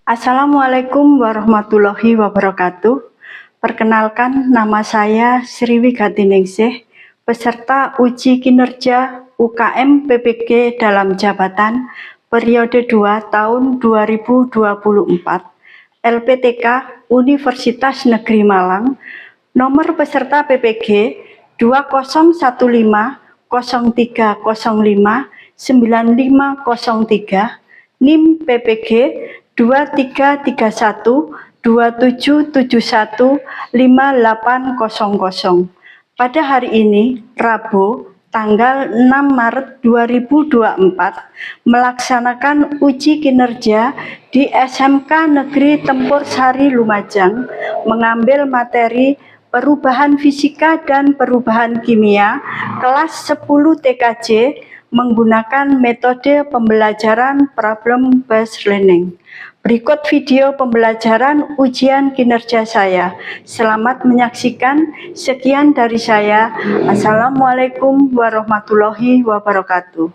Assalamualaikum warahmatullahi wabarakatuh. Perkenalkan, nama saya Sri Wigatiningsih, peserta uji kinerja UKM PPG dalam jabatan periode 2 tahun 2024, LPTK Universitas Negeri Malang, nomor peserta PPG 2005-0305-9503, NIM PPG 237127715800. Pada hari ini, Rabu, tanggal 6 Maret 2024, melaksanakan uji kinerja di SMK Negeri Tempur Sari Lumajang, mengambil materi perubahan fisika dan perubahan kimia kelas 10 TKJ menggunakan metode pembelajaran problem based learning. Berikut video pembelajaran ujian kinerja saya. Selamat menyaksikan. Sekian dari saya. Assalamualaikum warahmatullahi wabarakatuh.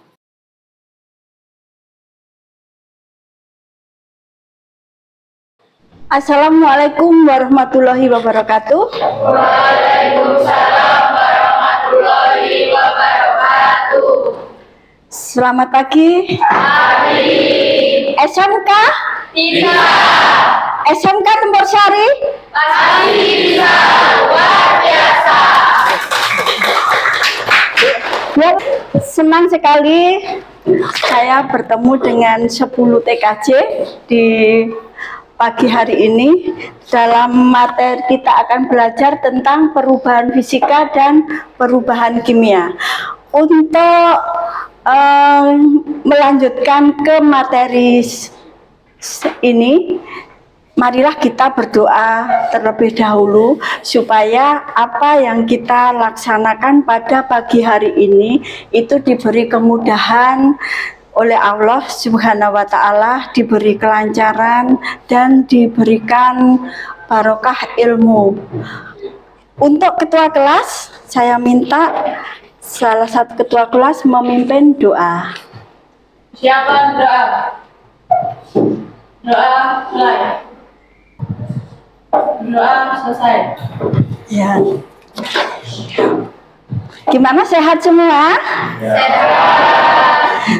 Assalamualaikum warahmatullahi wabarakatuh. Waalaikumsalam warahmatullahi wabarakatuh. Selamat pagi. Pagi. SMK? Tidak. SMK Tempur Sari? Pasti bisa. Luar biasa. Ya, senang sekali saya bertemu dengan 10 TKJ di pagi hari ini. Dalam materi kita akan belajar tentang perubahan fisika dan perubahan kimia. Untuk melanjutkan ke materi ini, marilah kita berdoa terlebih dahulu supaya apa yang kita laksanakan pada pagi hari ini itu diberi kemudahan oleh Allah Subhanahu wa Ta'ala, diberi kelancaran dan diberikan barokah ilmu. Untuk ketua kelas, saya minta salah satu ketua kelas memimpin doa. Siapa doa? Doa mulai. Doa selesai. Ya. Gimana, sehat semua? Sehat.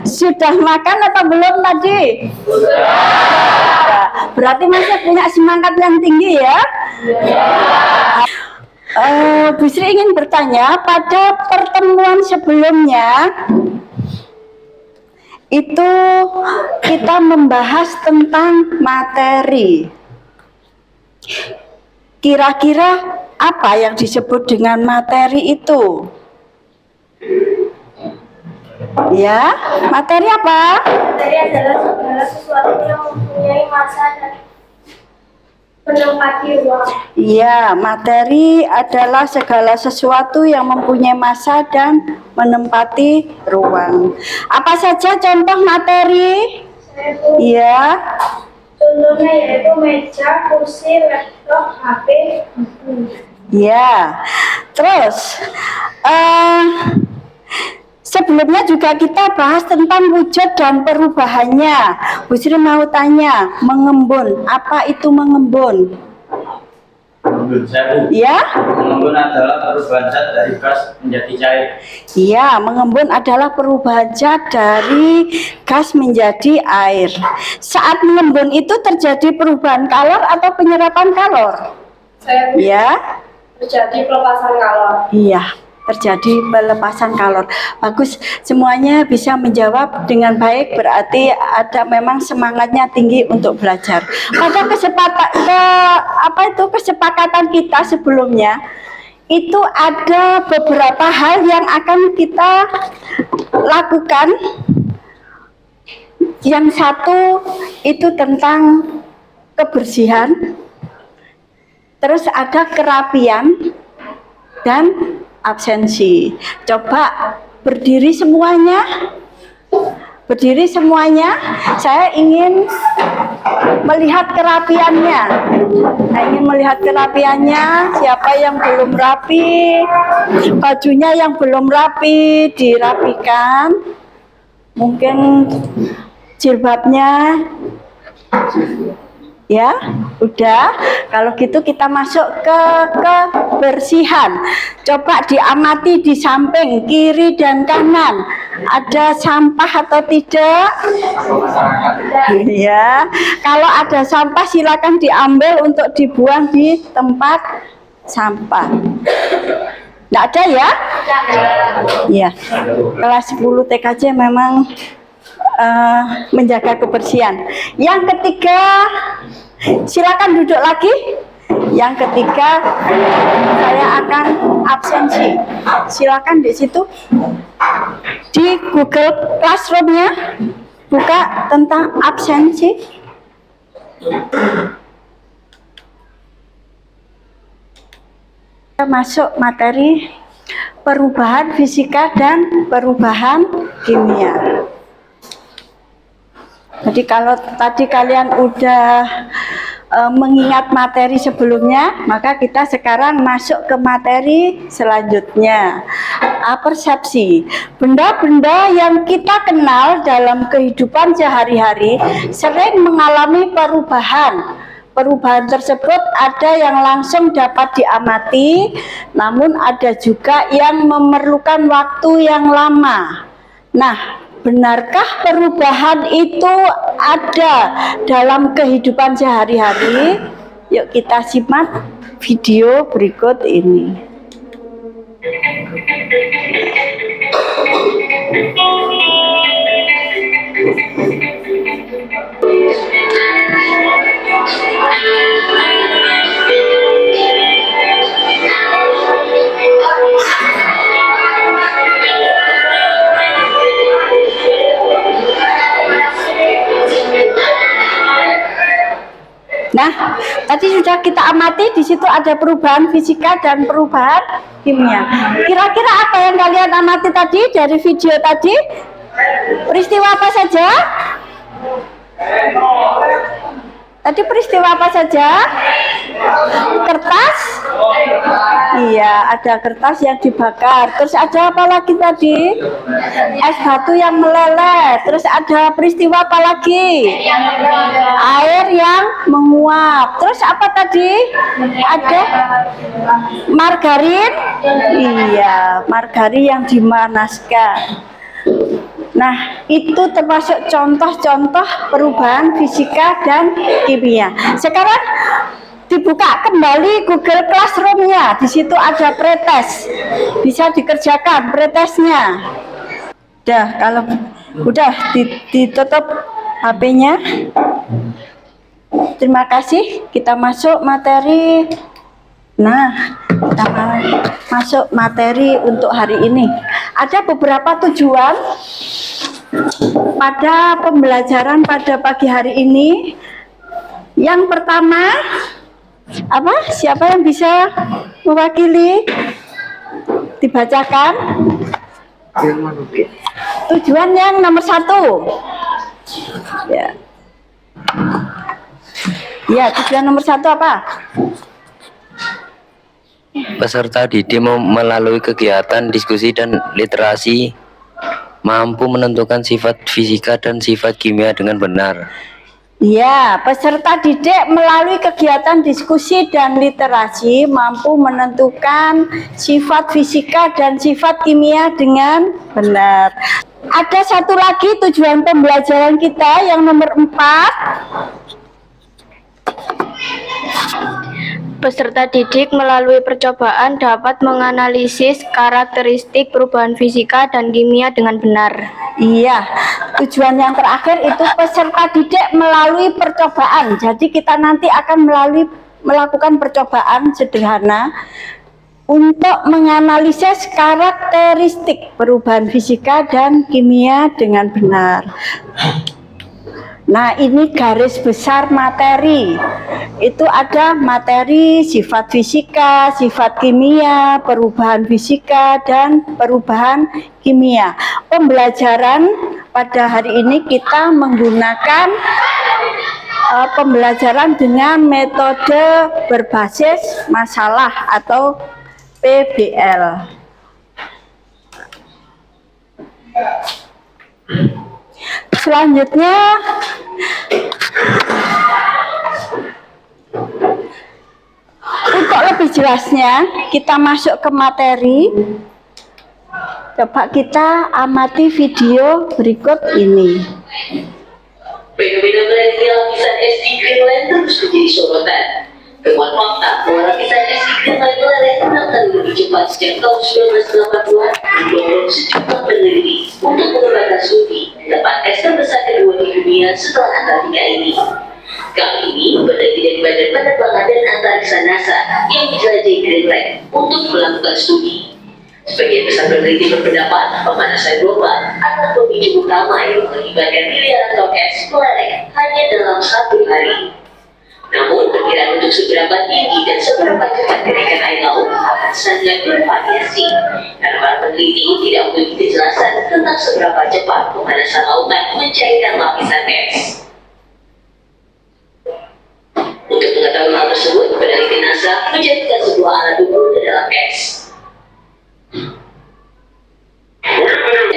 Sudah makan atau belum tadi? Sudah. Berarti masih punya semangat yang tinggi ya? Bu Sri ingin bertanya, pada pertemuan sebelumnya itu kita membahas tentang materi. Kira-kira apa yang disebut dengan materi itu? Ya, materi apa? Materi adalah segala sesuatu yang mempunyai massa dan menempati ruang. Ya, materi adalah segala sesuatu yang mempunyai massa dan menempati ruang. Apa saja contoh materi? Ya. Contohnya yaitu meja, kursi, laptop, HP, buku. Ya. Terus sebelumnya juga kita bahas tentang wujud dan perubahannya. Bu Sri mau tanya, mengembun. Apa itu mengembun? Mengembun, Ya? mengembun adalah perubahan zat dari gas menjadi cair. Iya, mengembun adalah perubahan zat dari gas menjadi air. Saat mengembun itu terjadi perubahan kalor atau penyerapan kalor? Ya? Terjadi pelepasan kalor. Iya, terjadi pelepasan kalor. Bagus, semuanya bisa menjawab dengan baik, berarti ada memang semangatnya tinggi untuk belajar. Pada kesepakatan kita sebelumnya, itu ada beberapa hal yang akan kita lakukan. Yang satu itu tentang kebersihan, terus ada kerapian dan absensi. Coba berdiri semuanya. Berdiri semuanya. Saya ingin melihat kerapiannya. Saya ingin melihat kerapiannya. Siapa yang belum rapi, bajunya yang belum rapi dirapikan. Mungkin jilbabnya Ya, udah. Kalau gitu kita masuk ke kebersihan. Coba diamati di samping kiri dan kanan. Ada sampah atau tidak? Ya. Kalau ada sampah silakan diambil untuk dibuang di tempat sampah. Nggak ada ya? Ya. Kelas 10 TKJ memang menjaga kebersihan. Yang ketiga, silakan duduk lagi. Yang ketiga, saya akan absensi. Silakan di situ di Google Classroom-nya buka tentang absensi. Kita masuk materi perubahan fisika dan perubahan kimia. Jadi kalau tadi kalian udah mengingat materi sebelumnya, maka kita sekarang masuk ke materi selanjutnya. Persepsi. Benda-benda yang kita kenal dalam kehidupan sehari-hari sering mengalami perubahan. Perubahan tersebut ada yang langsung dapat diamati, namun ada juga yang memerlukan waktu yang lama. Nah, benarkah perubahan itu ada dalam kehidupan sehari-hari? Yuk kita simak video berikut ini. Nah, tadi sudah kita amati, di situ ada perubahan fisika dan perubahan kimia. Kira-kira apa yang kalian amati tadi dari video tadi? Peristiwa apa saja? Tadi peristiwa apa saja? Kertas? Iya, ada kertas yang dibakar. Terus ada apa lagi tadi? Es batu yang meleleh. Terus ada peristiwa apa lagi? Air yang menguap. Terus apa tadi? Ada margarin? Iya, margarin yang dimanaskan. Nah, itu termasuk contoh-contoh perubahan fisika dan kimia. Sekarang dibuka kembali Google Classroom-nya. Di situ ada pretest. Bisa dikerjakan pretestnya. Udah, kalau udah ditutup HP-nya. Terima kasih. Kita masuk materi. Nah, kita masuk materi untuk hari ini. Ada beberapa tujuan pada pembelajaran pada pagi hari ini. Yang pertama, apa? Siapa yang bisa mewakili? Dibacakan. Tujuan yang nomor 1. Ya. Ya, tujuan nomor 1 apa? Peserta didik melalui kegiatan diskusi dan literasi mampu menentukan sifat fisika dan sifat kimia dengan benar. Ya, peserta didik melalui kegiatan diskusi dan literasi mampu menentukan sifat fisika dan sifat kimia dengan benar. Ada satu lagi tujuan pembelajaran kita yang nomor 4. Peserta didik melalui percobaan dapat menganalisis karakteristik perubahan fisika dan kimia dengan benar. Iya, tujuan yang terakhir itu peserta didik melalui percobaan. Jadi kita nanti akan melakukan percobaan sederhana untuk menganalisis karakteristik perubahan fisika dan kimia dengan benar. Nah, ini garis besar materi. Itu ada materi sifat fisika, sifat kimia, perubahan fisika, dan perubahan kimia. Pembelajaran pada hari ini kita menggunakan pembelajaran dengan metode berbasis masalah atau PBL. Selanjutnya lebih jelasnya, kita masuk ke materi. Coba kita amati video berikut ini. Fenomena melati lapisan es di Greenland terus menjadi sorotan. Temuan fakta bahwa lapisan es di Greenland meleleh 6 kali lebih cepat sejak tahun 1980-an mendorong sejumlah peneliti untuk mengembangkan studi tempat es terbesar kedua di dunia setelah Antartika ini. Kali ini, peneliti dari Badan Penerbangan dan Antariksa NASA yang menjelajahi Greenland untuk melakukan studi. Sebagian besar peneliti berpendapat pemanasan global adalah pemicu utama yang mengakibatkan miliaran ton es meleleh hanya dalam 1 hari. Namun, perkiraan untuk seberapa tinggi dan seberapa cepat kenaikan air laut akan sangat bervariasi, karena para peneliti tidak memiliki kejelasan tentang seberapa cepat pemanasan lautan mencairkan lapisan es. Untuk mengetahui hal tersebut, peneliti NASA menjadikan sebuah alat ukur ke dalam es.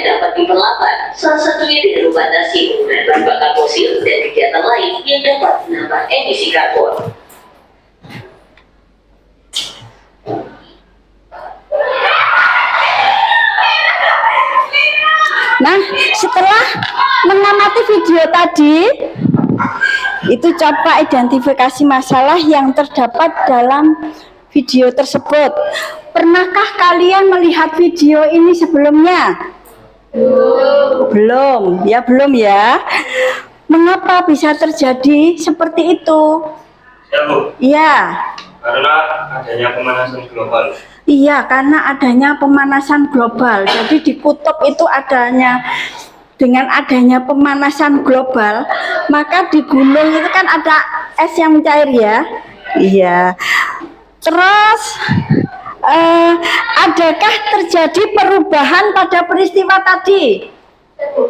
Dapat diperlambat, salah satunya dengan membatasi penggunaan bahan bakar fosil dan kegiatan lain yang dapat menambah emisi karbon. Nah, setelah mengamati video tadi, itu coba identifikasi masalah yang terdapat dalam video tersebut. Pernahkah kalian melihat video ini sebelumnya? Belum ya. Mengapa bisa terjadi seperti itu? Ya, Bu. Iya. Karena adanya pemanasan global. Iya, karena adanya pemanasan global. Jadi di kutub itu dengan adanya pemanasan global, maka di gunung itu kan ada es yang mencair ya. Iya. Terus adakah terjadi perubahan pada peristiwa tadi?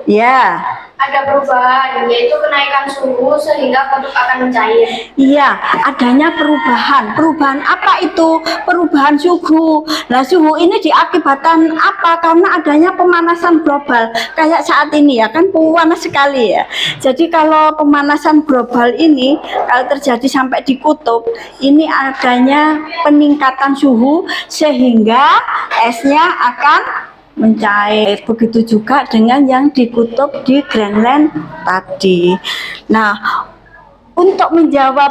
Ya. Ada perubahan, yaitu kenaikan suhu sehingga kutub akan mencair. Iya, adanya perubahan. Perubahan apa itu? Perubahan suhu. Nah, suhu ini diakibatkan apa? Karena adanya pemanasan global. Kayak saat ini ya, kan panas sekali ya. Jadi kalau pemanasan global ini, kalau terjadi sampai di kutub, ini adanya peningkatan suhu sehingga esnya akan mencair. Begitu juga dengan yang di kutub di Greenland tadi. Nah, untuk menjawab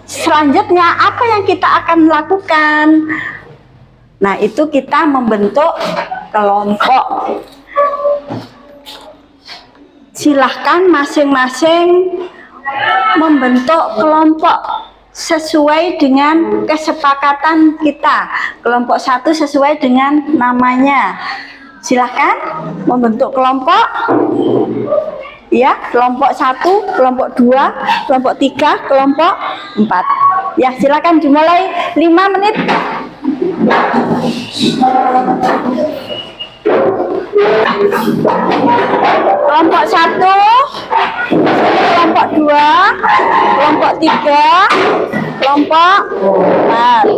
selanjutnya apa yang kita akan lakukan? Nah, itu kita membentuk kelompok. Silahkan masing-masing membentuk kelompok sesuai dengan kesepakatan kita. Kelompok 1 sesuai dengan namanya. Silahkan membentuk kelompok. Ya, kelompok 1, kelompok 2, kelompok 3, kelompok 4. Ya, silakan dimulai 5 menit. Kelompok 1, kelompok 2, kelompok 3, kelompok 4.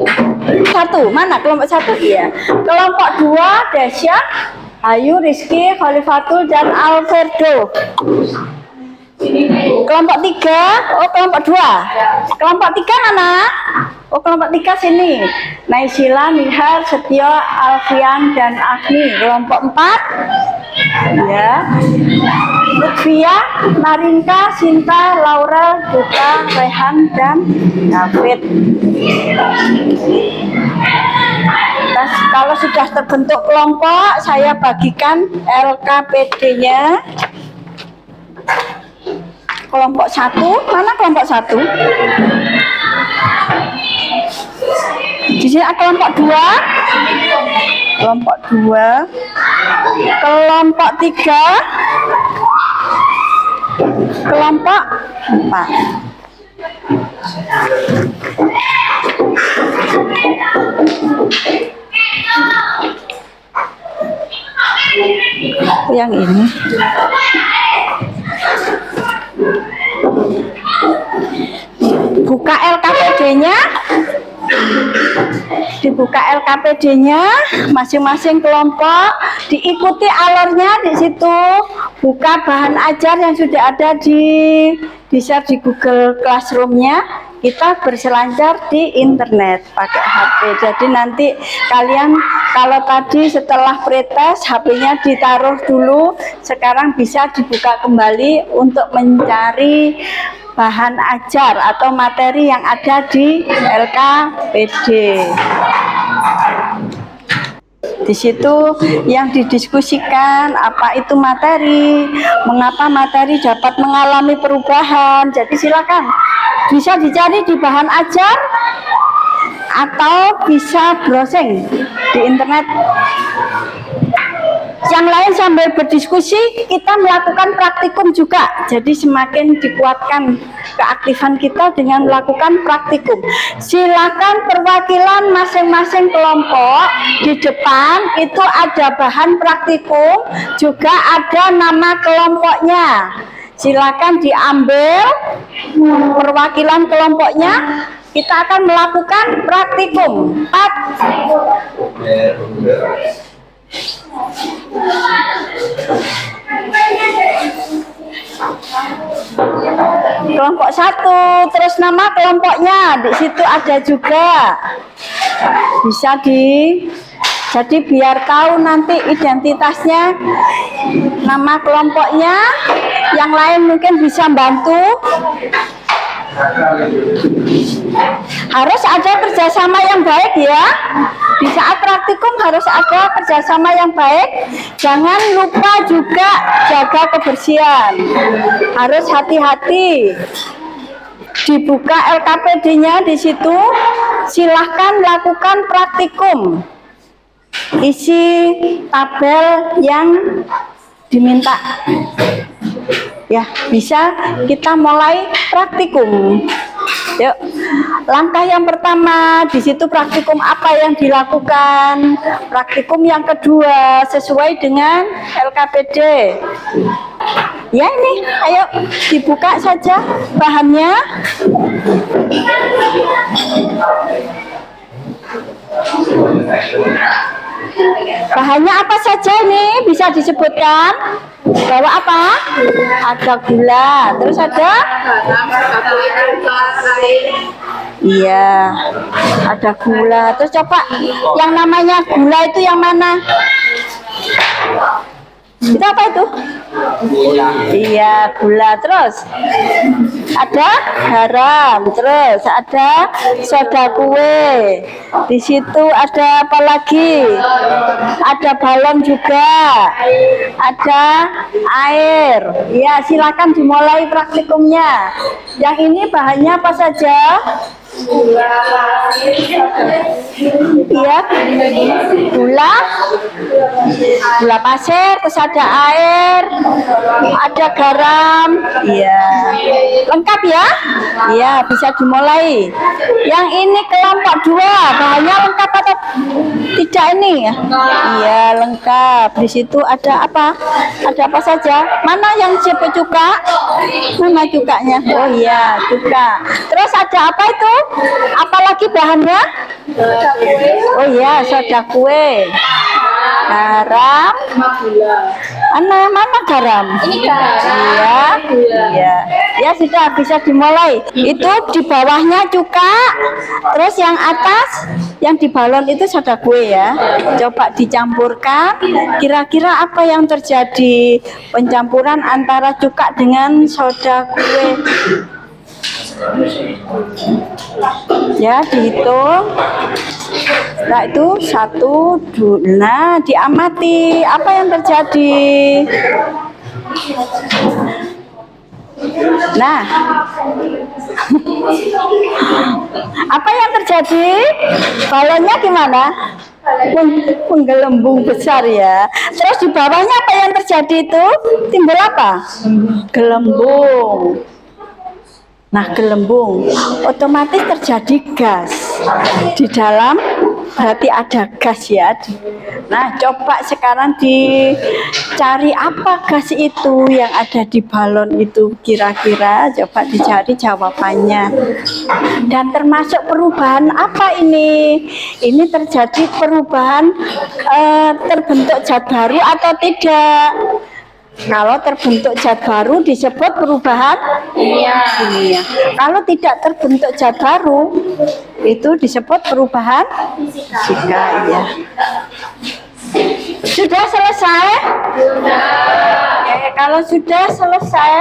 1, mana kelompok 1? Iya. Kelompok 2, Desya, Ayu, Rizky, Khalifatul, dan Alfredo. Kelompok 3, oh kelompok 2. Kelompok 3 mana? Oh kelompok 3 sini. Naisila, Nihar, Setio, Alfian, dan Agni. Kelompok 4 ya, Lutfia, Narinka, Sinta, Laurel, Duta, Rehan, dan David. Nah, kalau sudah terbentuk kelompok, saya bagikan LKPD-nya. Kelompok 1, mana kelompok 1? Di sini kelompok 2, kelompok 2, kelompok 3, kelompok 4. Yang ini. Buka LKPD-nya. Dibuka LKPD-nya, masing-masing kelompok, diikuti alurnya di situ. Buka bahan ajar yang sudah ada di share di Google Classroom-nya. kita berselancar di internet pakai HP. Jadi nanti kalian kalau tadi setelah pretest HP-nya ditaruh dulu, sekarang bisa dibuka kembali untuk mencari bahan ajar atau materi yang ada di LKPD. Di situ yang didiskusikan apa itu materi, mengapa materi dapat mengalami perubahan. Jadi silakan bisa dicari di bahan ajar atau bisa browsing di internet. Yang lain sambil berdiskusi, kita melakukan praktikum juga. Jadi semakin dikuatkan keaktifan kita dengan melakukan praktikum. Silakan perwakilan masing-masing kelompok di depan itu ada bahan praktikum, juga ada nama kelompoknya. Silakan diambil perwakilan kelompoknya. Kita akan melakukan praktikum. Kelompok 1, terus nama kelompoknya di situ ada juga. Bisa jadi biar tahu nanti identitasnya, nama kelompoknya. Yang lain mungkin bisa bantu. Harus ada kerjasama yang baik ya. Di saat praktikum harus ada kerjasama yang baik. Jangan lupa juga jaga kebersihan. Harus hati-hati. Dibuka LKPD-nya di situ. Silahkan lakukan praktikum. Isi tabel yang diminta. Ya, bisa kita mulai praktikum. Yuk, langkah yang pertama di situ praktikum apa yang dilakukan. Praktikum yang kedua sesuai dengan LKPD. Ya ini, ayo dibuka saja bahannya. Bahannya apa saja ini bisa disebutkan? Bawa apa? Ada gula, terus ada? Iya, ada gula. Terus coba yang namanya gula itu yang mana? Itu apa itu? Iya, gula. Terus ada garam, terus ada soda kue. Di situ ada apa lagi? Ada balon juga. Ada air. Ya, silakan dimulai praktikumnya. Yang ini bahannya apa saja? Iya, gula pasir, terus ada air, ada garam. Iya, lengkap ya? Iya, bisa dimulai. Yang ini kelompok 2, bahannya lengkap atau tidak ini? Iya, lengkap. Di situ ada apa? Ada apa saja? Mana yang siapa cuka? Mana cukanya? Oh iya, cuka. Terus ada apa itu? Apalagi bahannya? Oh iya, soda kue, garam, mana garam? Ini garam. Iya, ya sudah bisa dimulai. Itu di bawahnya cuka, terus yang atas, yang di balon itu soda kue ya. Coba dicampurkan. Kira-kira apa yang terjadi? Pencampuran antara cuka dengan soda kue. Ya, dihitung. Nah, itu 1, 2. Nah, diamati apa yang terjadi. Nah, apa yang terjadi? Balonnya gimana? Menggelembung besar ya. Terus di bawahnya apa yang terjadi itu? Timbul apa? Gelembung. Nah, gelembung otomatis terjadi gas di dalam, berarti ada gas ya. Nah, coba sekarang dicari apa gas itu yang ada di balon itu kira-kira. Coba dicari jawabannya. Dan termasuk perubahan apa ini? Ini terjadi perubahan terbentuk zat baru atau tidak? Kalau terbentuk zat baru disebut perubahan kimia. Kalau tidak terbentuk zat baru itu disebut perubahan fisika ya. Sudah selesai? Sudah. Oke, kalau sudah selesai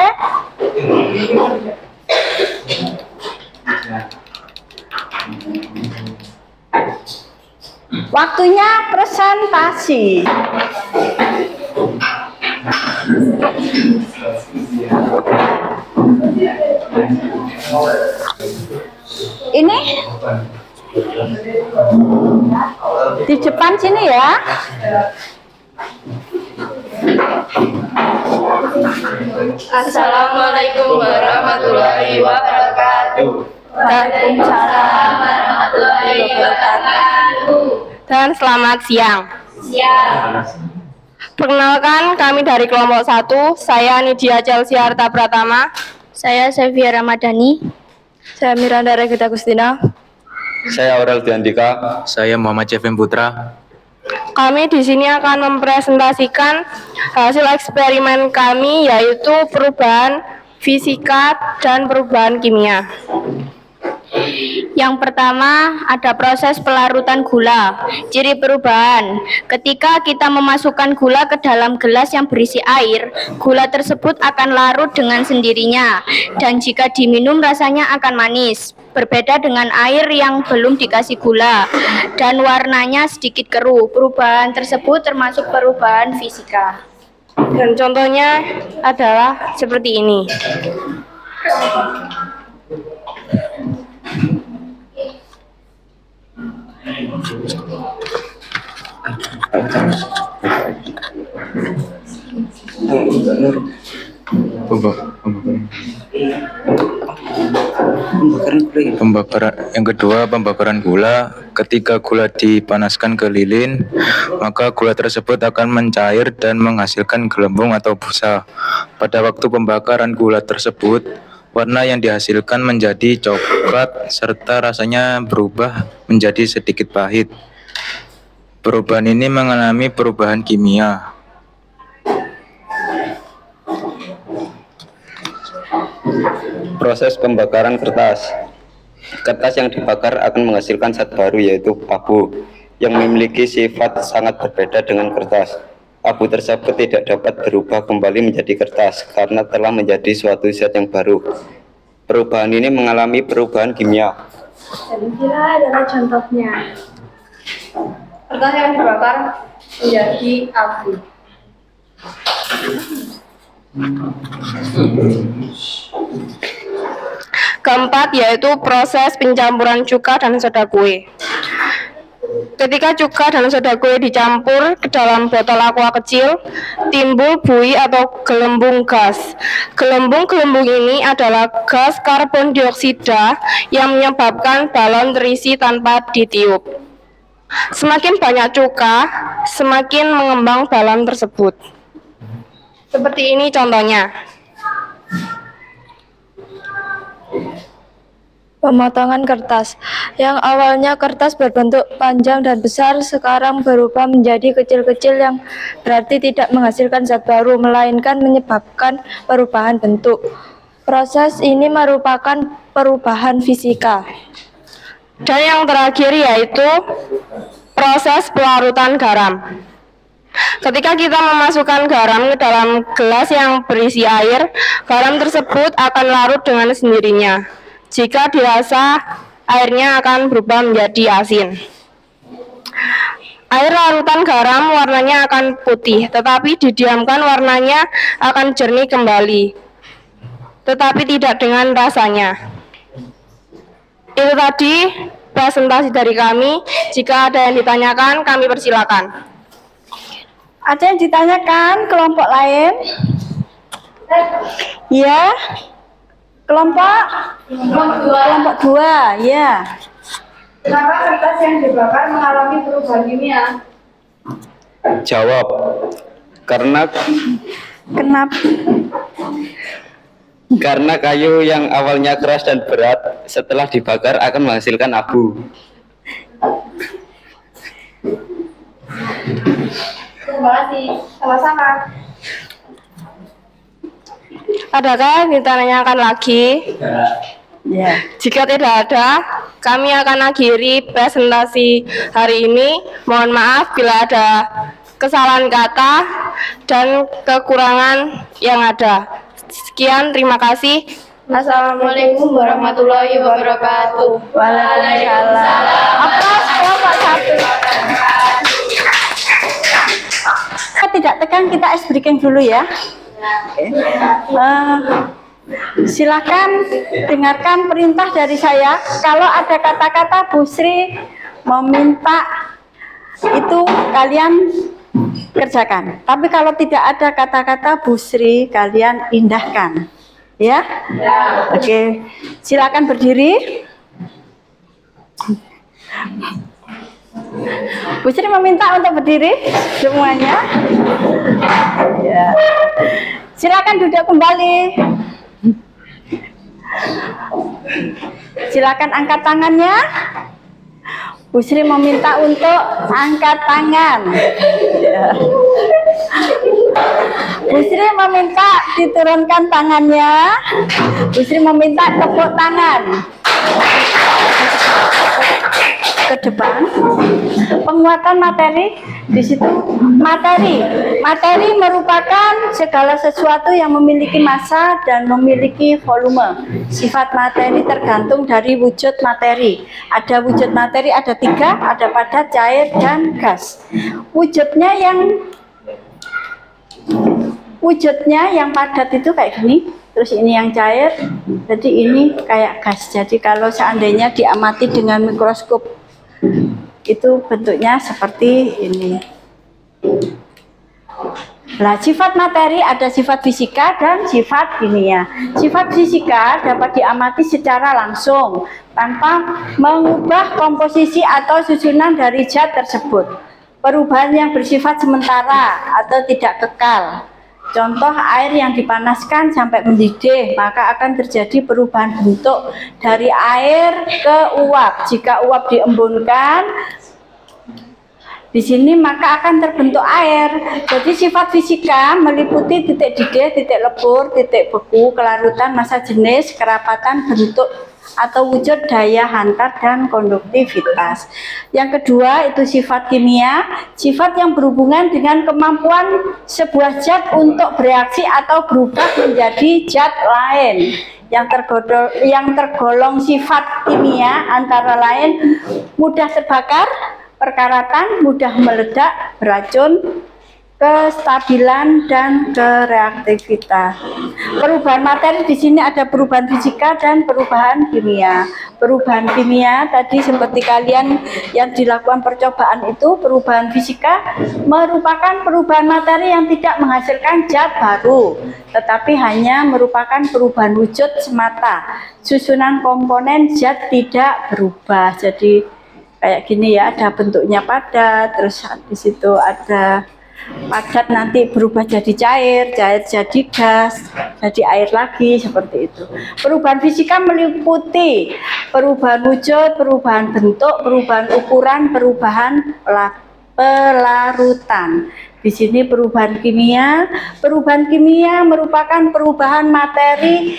waktunya presentasi. Ini di depan sini ya. Assalamualaikum warahmatullahi wabarakatuh. Waalaikumsalam warahmatullahi wabarakatuh. Dan selamat siang. Perkenalkan, kami dari kelompok 1. Saya Nidia Chelsea Harta Pratama. Saya Sevia Ramadhani. Saya Miranda Regita Agustina. Saya Aurel Diandika. Saya Muhammad Jevin Putra. Kami di sini akan mempresentasikan hasil eksperimen kami, yaitu perubahan fisika dan perubahan kimia. Yang pertama, ada proses pelarutan gula. Ciri perubahan: ketika kita memasukkan gula ke dalam gelas yang berisi air, gula tersebut akan larut dengan sendirinya, dan jika diminum rasanya akan manis. Berbeda dengan air yang belum dikasih gula dan warnanya sedikit keruh. Perubahan tersebut termasuk perubahan fisika. Dan contohnya adalah seperti ini. Pembakaran yang kedua, pembakaran gula. Ketika gula dipanaskan ke lilin, maka gula tersebut akan mencair dan menghasilkan gelembung atau busa. Pada waktu pembakaran gula tersebut, warna yang dihasilkan menjadi coklat serta rasanya berubah menjadi sedikit pahit. Perubahan ini mengalami perubahan kimia. Proses pembakaran kertas. Kertas yang dibakar akan menghasilkan zat baru, yaitu abu, yang memiliki sifat sangat berbeda dengan kertas. Abu tersebut tidak dapat berubah kembali menjadi kertas karena telah menjadi suatu zat yang baru. Perubahan ini mengalami perubahan kimia. Dan inilah adalah contohnya. Kertas yang dibakar menjadi abu. Keempat, yaitu proses pencampuran cuka dan soda kue. Ketika cuka dan soda kue dicampur ke dalam botol aqua kecil, timbul buih atau gelembung gas. Gelembung-gelembung ini adalah gas karbon dioksida yang menyebabkan balon terisi tanpa ditiup. Semakin banyak cuka, semakin mengembang balon tersebut. Seperti ini contohnya. Pemotongan kertas. Yang awalnya kertas berbentuk panjang dan besar, sekarang berubah menjadi kecil-kecil, yang berarti tidak menghasilkan zat baru, melainkan menyebabkan perubahan bentuk. Proses ini merupakan perubahan fisika. Dan yang terakhir yaitu proses pelarutan garam. Ketika kita memasukkan garam ke dalam gelas yang berisi air, garam tersebut akan larut dengan sendirinya. Jika dirasa, airnya akan berubah menjadi asin. Air larutan garam warnanya akan putih, tetapi didiamkan warnanya akan jernih kembali, tetapi tidak dengan rasanya. Itu tadi presentasi dari kami. Jika ada yang ditanyakan, kami persilakan. Ada yang ditanyakan kelompok lain? Ya. Kelompok 2, ya. Kenapa kertas yang dibakar mengalami perubahan kimia? Jawab. Karena kayu yang awalnya keras dan berat setelah dibakar akan menghasilkan abu. Terima kasih. Sama-sama. Adakah yang ditanyakan lagi? Ya. Jika tidak ada, kami akan akhiri presentasi hari ini. Mohon maaf bila ada kesalahan kata dan kekurangan yang ada. Sekian, terima kasih. Assalamualaikum warahmatullahi wabarakatuh. Waalaikumsalam. Aplaus kelompok 1. Tidak tegang, kita ice breaking dulu ya. Oke. Silakan dengarkan perintah dari saya. Kalau ada kata-kata Bu Sri meminta itu kalian kerjakan. Tapi kalau tidak ada kata-kata Bu Sri, kalian indahkan. Ya? Oke. Silakan berdiri. Bu Sri meminta untuk berdiri semuanya. Ya. Silakan duduk kembali. Silakan angkat tangannya. Bu Sri meminta untuk angkat tangan. Ya. Bu Sri meminta diturunkan tangannya. Bu Sri meminta tepuk tangan. Ke depan. Penguatan materi di situ. Materi merupakan segala sesuatu yang memiliki massa dan memiliki volume. Sifat materi tergantung dari wujud materi. Ada wujud materi ada 3, ada padat, cair, dan gas. Wujudnya yang padat itu kayak gini. Terus ini yang cair, jadi ini kayak gas. Jadi kalau seandainya diamati dengan mikroskop itu bentuknya seperti ini. Nah, sifat materi ada sifat fisika dan sifat kimia. Sifat fisika dapat diamati secara langsung tanpa mengubah komposisi atau susunan dari zat tersebut. Perubahan yang bersifat sementara atau tidak kekal. Contoh air yang dipanaskan sampai mendidih, maka akan terjadi perubahan bentuk dari air ke uap. Jika uap diembunkan di sini maka akan terbentuk air. Jadi sifat fisika meliputi titik didih, titik lebur, titik beku, kelarutan, massa jenis, kerapatan, bentuk atau wujud, daya hantar, dan konduktivitas. Yang kedua itu sifat kimia, sifat yang berhubungan dengan kemampuan sebuah zat untuk bereaksi atau berubah menjadi zat lain. Yang tergolong sifat kimia antara lain mudah terbakar, perkaratan, mudah meledak, beracun, kestabilan, dan kereaktivitas. Perubahan materi di sini ada perubahan fisika dan perubahan kimia. Perubahan kimia tadi seperti kalian yang dilakukan percobaan itu, perubahan fisika merupakan perubahan materi yang tidak menghasilkan zat baru, tetapi hanya merupakan perubahan wujud semata. Susunan komponen zat tidak berubah. Jadi kayak gini ya, ada bentuknya padat, terus di situ ada padat nanti berubah jadi cair, cair jadi gas, jadi air lagi, seperti itu. Perubahan fisika meliputi perubahan wujud, perubahan bentuk, perubahan ukuran, perubahan pelarutan. Di sini perubahan kimia merupakan perubahan materi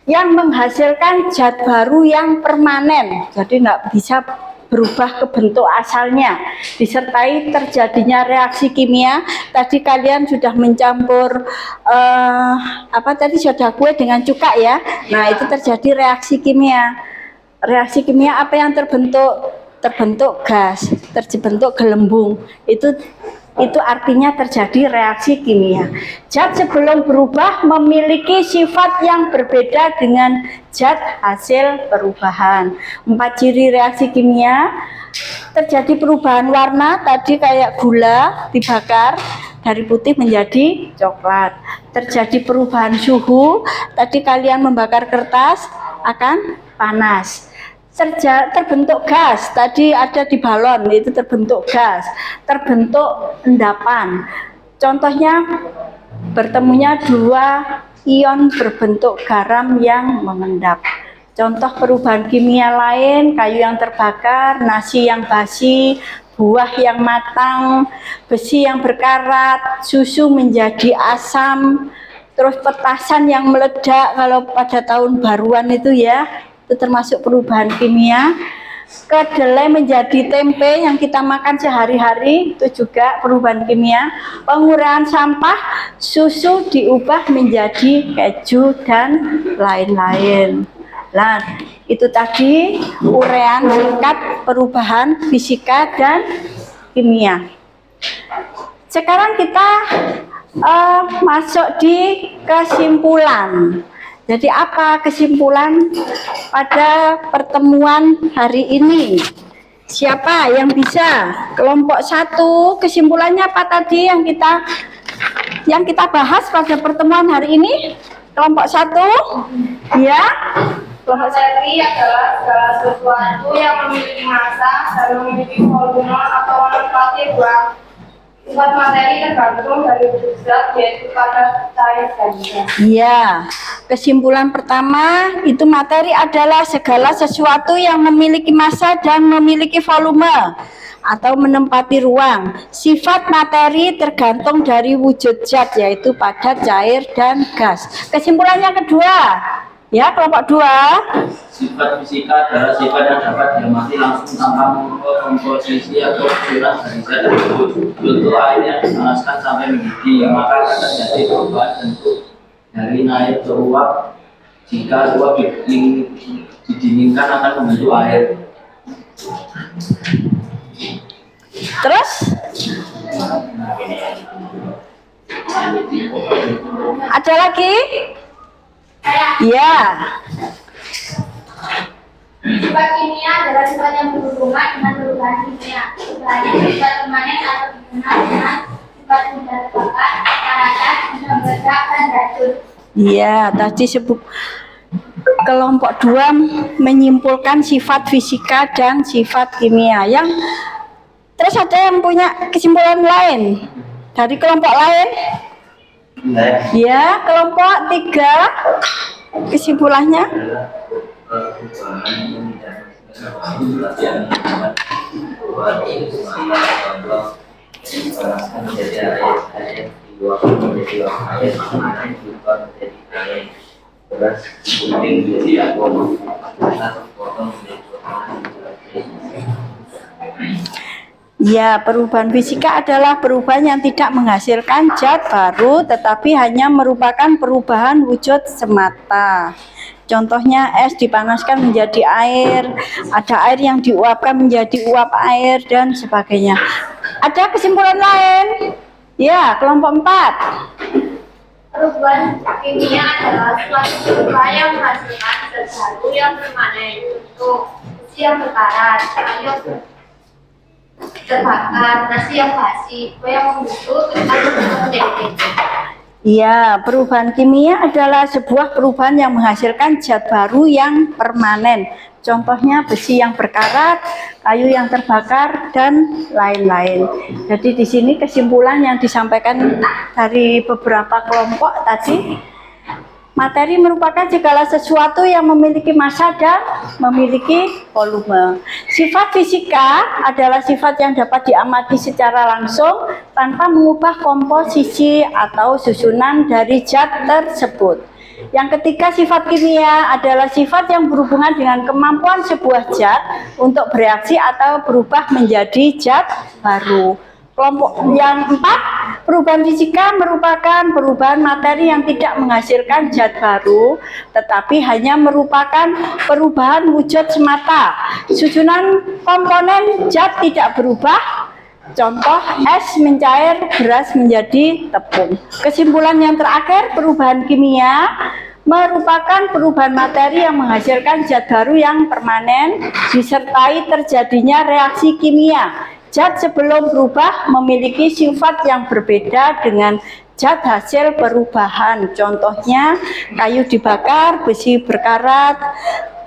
yang menghasilkan zat baru yang permanen, jadi nggak bisa berubah ke bentuk asalnya, disertai terjadinya reaksi kimia. Tadi kalian sudah mencampur soda kue dengan cuka ya. Nah, itu terjadi reaksi kimia. Reaksi kimia apa yang terbentuk? Terbentuk gas, terbentuk gelembung. Itu artinya terjadi reaksi kimia. Zat sebelum berubah memiliki sifat yang berbeda dengan zat hasil perubahan. 4 ciri reaksi kimia. Terjadi perubahan warna, tadi kayak gula dibakar dari putih menjadi coklat. Terjadi perubahan suhu, tadi kalian membakar kertas akan panas. Terbentuk gas, tadi ada di balon, itu terbentuk gas. Terbentuk endapan, contohnya bertemunya 2 ion berbentuk garam yang mengendap. Contoh perubahan kimia lain, kayu yang terbakar, nasi yang basi, buah yang matang, besi yang berkarat, susu menjadi asam, terus petasan yang meledak kalau pada tahun baruan itu ya, itu termasuk perubahan kimia. Kedelai menjadi tempe yang kita makan sehari-hari, itu juga perubahan kimia. Pengurangan sampah, susu diubah menjadi keju dan lain-lain. Nah, itu tadi uraian singkat perubahan fisika dan kimia. Sekarang kita masuk di kesimpulan. Jadi apa kesimpulan pada pertemuan hari ini? Siapa yang bisa? Kelompok 1, kesimpulannya apa tadi yang kita bahas pada pertemuan hari ini? Kelompok 1, ya. Kelompok 1. Materi adalah segala sesuatu yang memiliki massa dan memiliki volume atau menempati ruang. Sifat materi tergantung dari wujud zat, yaitu padat, cair, dan gas. Iya, kesimpulan pertama itu materi adalah segala sesuatu yang memiliki massa dan memiliki volume atau menempati ruang. Sifat materi tergantung dari wujud zat, yaitu padat, cair, dan gas. Kesimpulannya kedua, ya kelompok 2. Sifat fisika adalah sifat yang dapat diamati langsung tanpa mengubah komposisi atau ukuran dari zat tersebut. Contoh air yang dipanaskan sampai mendidih, maka akan terjadi perubahan bentuk dari naik ke uap. Jika uap didinginkan akan membentuk air. Terus ada lagi? Ya. Sifat kimia adalah sifat yang berhubungan dengan perubahan kimia. Perubahannya sifat permanen atau dikenal dengan sifat mudah terbakar, panas, mudah meledak, dan racun. Iya, tadi sebut kelompok 2 menyimpulkan sifat fisika dan sifat kimia. Terus ada yang punya kesimpulan lain dari kelompok lain? Ya, kelompok 3 kesimpulannya. Ya, perubahan fisika adalah perubahan yang tidak menghasilkan zat baru, tetapi hanya merupakan perubahan wujud semata. Contohnya es dipanaskan menjadi air, ada air yang diuapkan menjadi uap air, dan sebagainya. Ada kesimpulan lain? Ya, kelompok 4. Perubahan kimia adalah suatu perubahan yang menghasilkan zat baru yang permanen. Contoh, besi yang berkarat, kayu terbakar, nasi yang basi, kue yang membusuk, atau menjadi tempe. Ya, perubahan kimia adalah sebuah perubahan yang menghasilkan zat baru yang permanen. Contohnya besi yang berkarat, kayu yang terbakar, dan lain-lain. Jadi di sini kesimpulan yang disampaikan dari beberapa kelompok tadi, materi merupakan segala sesuatu yang memiliki massa dan memiliki volume. Sifat fisika adalah sifat yang dapat diamati secara langsung tanpa mengubah komposisi atau susunan dari zat tersebut. Yang ketiga, sifat kimia adalah sifat yang berhubungan dengan kemampuan sebuah zat untuk bereaksi atau berubah menjadi zat baru. Kelompok yang 4, perubahan fisika merupakan perubahan materi yang tidak menghasilkan zat baru, tetapi hanya merupakan perubahan wujud semata. Susunan komponen zat tidak berubah. Contoh, es mencair, beras menjadi tepung. Kesimpulan yang terakhir, perubahan kimia merupakan perubahan materi yang menghasilkan zat baru yang permanen, disertai terjadinya reaksi kimia. Zat sebelum berubah memiliki sifat yang berbeda dengan zat hasil perubahan. Contohnya, kayu dibakar, besi berkarat,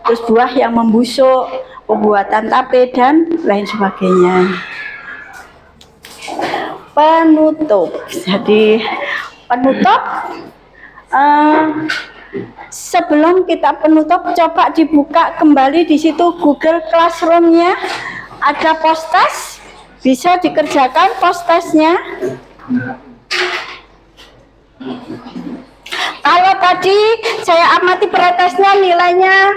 terus buah yang membusuk, pembuatan tape, dan lain sebagainya. Penutup. Jadi penutup, sebelum kita penutup, coba dibuka kembali di situ Google Classroom-nya, ada post-test, bisa dikerjakan post-testnya. Kalau tadi saya amati pretesnya nilainya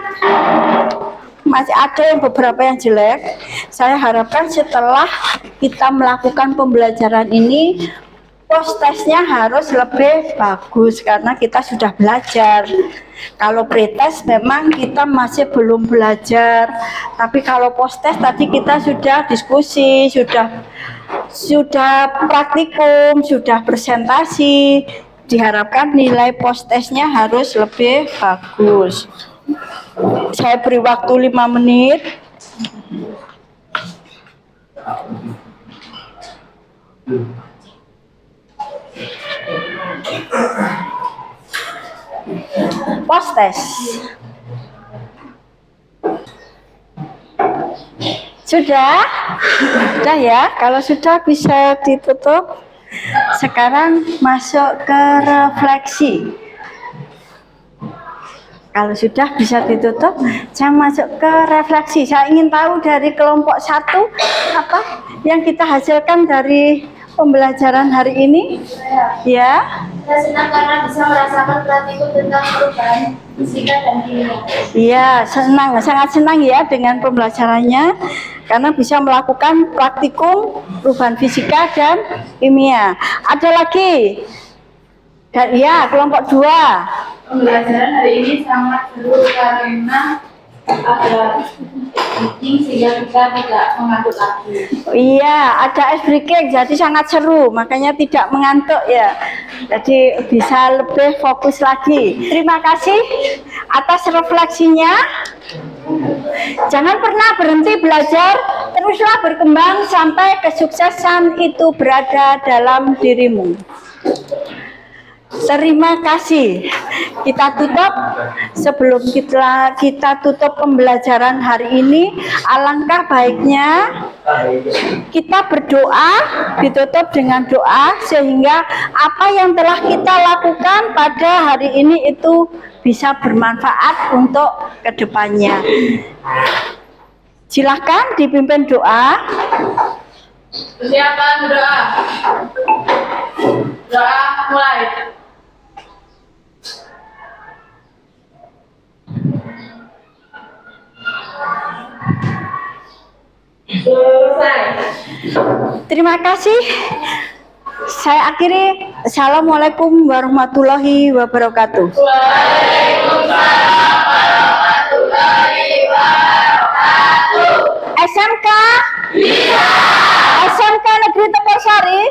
masih ada yang beberapa yang jelek. Saya harapkan setelah kita melakukan pembelajaran ini, post testnya harus lebih bagus karena kita sudah belajar. Kalau pretest memang kita masih belum belajar, tapi kalau post test tadi kita sudah diskusi, sudah praktikum, sudah presentasi. Diharapkan nilai post testnya harus lebih bagus. Saya beri waktu 5 menit. Post test. Sudah ya. Kalau sudah bisa ditutup. Sekarang masuk ke refleksi. Kalau sudah bisa ditutup, saya masuk ke refleksi. Saya ingin tahu dari kelompok 1 apa yang kita hasilkan dari pembelajaran hari ini. Ya. Saya senang karena bisa merasakan praktikum tentang perubahan fisika dan kimia. Iya, senang, sangat senang ya dengan pembelajarannya karena bisa melakukan praktikum perubahan fisika dan kimia. Ada lagi? Dan ya, kelompok 2. Pembelajaran hari ini sangat seru karena ada breaking sehingga kita tidak mengantuk lagi. Iya, ada ice breaking, jadi sangat seru, makanya tidak mengantuk ya. Jadi bisa lebih fokus lagi. Terima kasih atas refleksinya. Jangan pernah berhenti belajar, teruslah berkembang sampai kesuksesan itu berada dalam dirimu. Terima kasih. Kita tutup. Sebelum kita tutup pembelajaran hari ini, alangkah baiknya kita berdoa, ditutup dengan doa sehingga apa yang telah kita lakukan pada hari ini itu bisa bermanfaat untuk kedepannya. Silakan dipimpin doa. Persiapan doa. Doa mulai. Selesai. Terima kasih. Saya akhiri. Assalamualaikum warahmatullahi wabarakatuh. Waalaikumsalam warahmatullahi wabarakatuh. SMK SMK Negeri Teparsari.